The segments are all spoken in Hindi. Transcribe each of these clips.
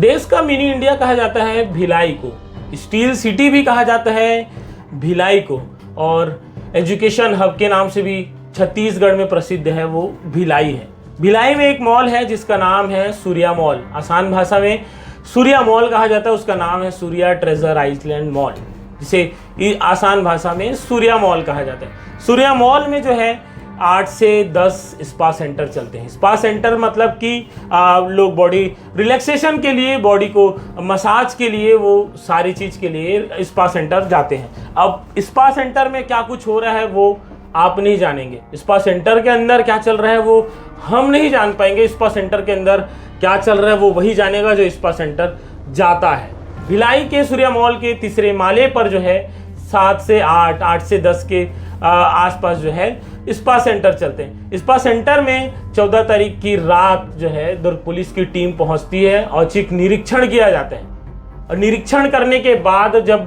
देश का मिनी इंडिया कहा जाता है भिलाई को, स्टील सिटी भी कहा जाता है भिलाई को, और एजुकेशन हब के नाम से भी छत्तीसगढ़ में प्रसिद्ध है वो भिलाई है। भिलाई में एक मॉल है जिसका नाम है सूर्या मॉल, आसान भाषा में सूर्या मॉल कहा जाता है, उसका नाम है सूर्या ट्रेजर आइलैंड मॉल, जिसे आसान भाषा में सूर्या मॉल कहा जाता है। सूर्या मॉल में जो है 8 से 10 स्पा सेंटर चलते हैं। स्पा सेंटर मतलब कि लोग बॉडी रिलैक्सेशन के लिए, बॉडी को मसाज के लिए, वो सारी चीज़ के लिए स्पा सेंटर जाते हैं। अब स्पा सेंटर में क्या कुछ हो रहा है वो आप नहीं जानेंगे, स्पा सेंटर के अंदर क्या चल रहा है वो हम नहीं जान पाएंगे। स्पा सेंटर के अंदर क्या चल रहा है वो वही जानेगा जो स्पा सेंटर जाता है। भिलाई के सूर्या मॉल के तीसरे माले पर जो है 7 से 8, 8 से 10 के आसपास जो है स्पा सेंटर चलते हैं। स्पा सेंटर में 14 तारीख की रात जो है दुर्ग पुलिस की टीम पहुंचती है, औचक निरीक्षण किया जाता है। और निरीक्षण करने के बाद जब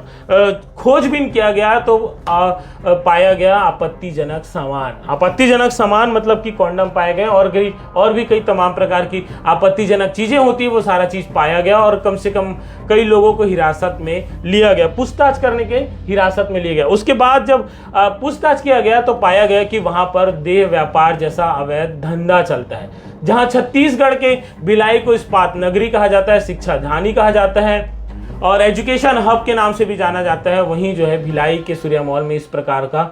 खोजबीन किया गया तो पाया गया आपत्तिजनक सामान। आपत्तिजनक सामान मतलब कि कॉन्डम पाए गए और भी कई तमाम प्रकार की आपत्तिजनक चीज़ें होती है, वो सारा चीज़ पाया गया और कम से कम कई लोगों को हिरासत में लिया गया, पूछताछ करने के हिरासत में लिया गया। उसके बाद जब पूछताछ किया गया तो पाया गया कि वहाँ पर देह व्यापार जैसा अवैध धंधा चलता है। जहाँ छत्तीसगढ़ के भिलाई को इस्पात नगरी कहा जाता है, शिक्षा धानी कहा जाता है और एजुकेशन हब के नाम से भी जाना जाता है, वहीं जो है भिलाई के सूर्या मॉल में इस प्रकार का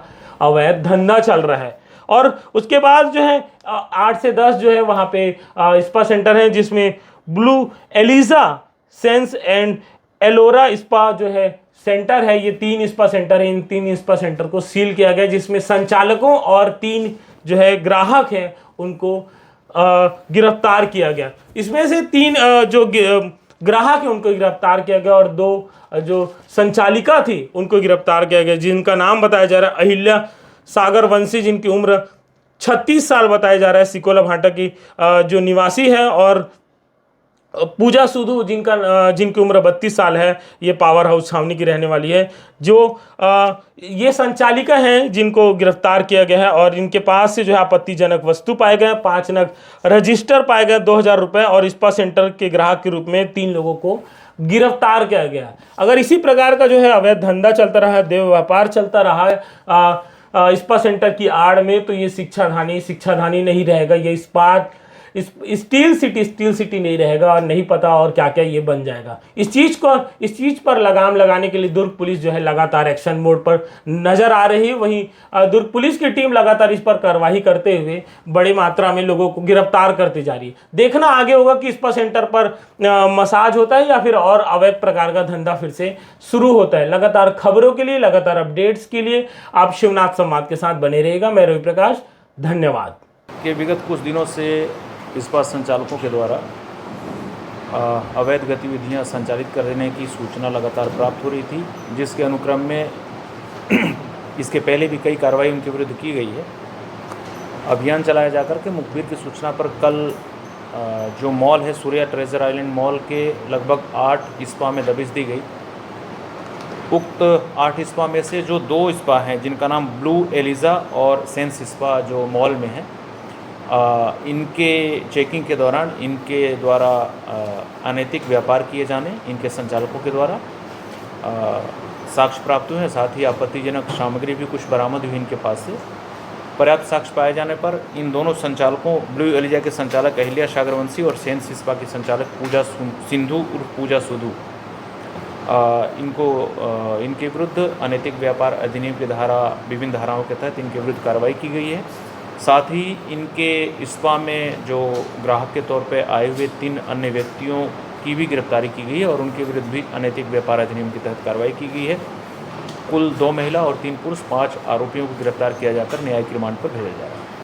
अवैध धंधा चल रहा है। और उसके बाद जो है 8 से 10 जो है वहाँ पे स्पा सेंटर है, जिसमें Blue Eliza Sense and Ellora spa जो है सेंटर है। ये 3 स्पा सेंटर है, इन 3 स्पा सेंटर को सील किया गया, जिसमें संचालकों और 3 जो है ग्राहक हैं उनको गिरफ्तार किया गया। इसमें से 3 जो ग्राहक है उनको गिरफ्तार किया गया और 2 जो संचालिका थी उनको गिरफ्तार किया गया, जिनका नाम बताया जा रहा है अहिल्या सागर वंशी, जिनकी उम्र 36 साल बताया जा रहा है, सिकोला भाटा की जो निवासी है, और पूजा सुधू जिनकी उम्र 32 साल है, ये पावर हाउस छावनी की रहने वाली है। जो ये संचालिका हैं जिनको गिरफ्तार किया गया है और इनके पास से जो है आपत्तिजनक वस्तु पाए गए हैं, 5 नग रजिस्टर पाए गए, 2000 रुपये, और स्पा सेंटर के ग्राहक के रूप में 3 लोगों को गिरफ्तार किया गया। अगर इसी प्रकार का जो है अवैध धंधा चलता रहा है, देह व्यापार चलता रहा है स्पा सेंटर की आड़ में, तो ये शिक्षा धानी नहीं रहेगा, ये स्टील सिटी नहीं रहेगा और नहीं पता और क्या क्या ये बन जाएगा। इस चीज़ पर लगाम लगाने के लिए दुर्ग पुलिस जो है लगातार एक्शन मोड पर नजर आ रही है। वहीं दुर्ग पुलिस की टीम लगातार इस पर कार्रवाई करते हुए बड़ी मात्रा में लोगों को गिरफ्तार करती जा रही है। देखना आगे होगा कि स्पा सेंटर पर मसाज होता है या फिर और अवैध प्रकार का धंधा फिर से शुरू होता है। लगातार खबरों के लिए, लगातार अपडेट्स के लिए आप शिवनाथ संवाद के साथ बने रहिएगा। मैं रवि प्रकाश, धन्यवाद। के विगत कुछ दिनों से इस्पात संचालकों के द्वारा अवैध गतिविधियां संचालित करने की सूचना लगातार प्राप्त हो रही थी, जिसके अनुक्रम में इसके पहले भी कई कार्रवाई उनके विरुद्ध की गई है। अभियान चलाया जाकर के मुखबिर की सूचना पर कल जो मॉल है सूर्या ट्रेजर आइलैंड मॉल के लगभग 8 स्पा में दबिश दी गई। उक्त 8 स्पा में से जो 2 स्पा हैं जिनका नाम ब्लू एलिजा और सेंस स्पा जो मॉल में है, इनके चेकिंग के दौरान इनके द्वारा अनैतिक व्यापार किए जाने, इनके संचालकों के द्वारा साक्ष्य प्राप्त हुए हैं। साथ ही आपत्तिजनक सामग्री भी कुछ बरामद हुई इनके पास से। पर्याप्त साक्ष्य पाए जाने पर इन दोनों संचालकों, ब्लू एलिजा के संचालक अहिल्या सागरवंशी और सेंस स्पा की संचालक पूजा सिंधु उर्फ पूजा सुधू, इनके विरुद्ध अनैतिक व्यापार अधिनियम की विभिन्न धाराओं के तहत इनके विरुद्ध कार्रवाई की गई है। साथ ही इनके स्पा में जो ग्राहक के तौर पे आए हुए 3 अन्य व्यक्तियों की भी गिरफ्तारी की गई है और उनके विरुद्ध भी अनैतिक व्यापार अधिनियम के तहत कार्रवाई की गई है। कुल 2 महिला और 3 पुरुष 5 आरोपियों को गिरफ्तार किया जाकर न्यायिक रिमांड पर भेजा जा रहा है।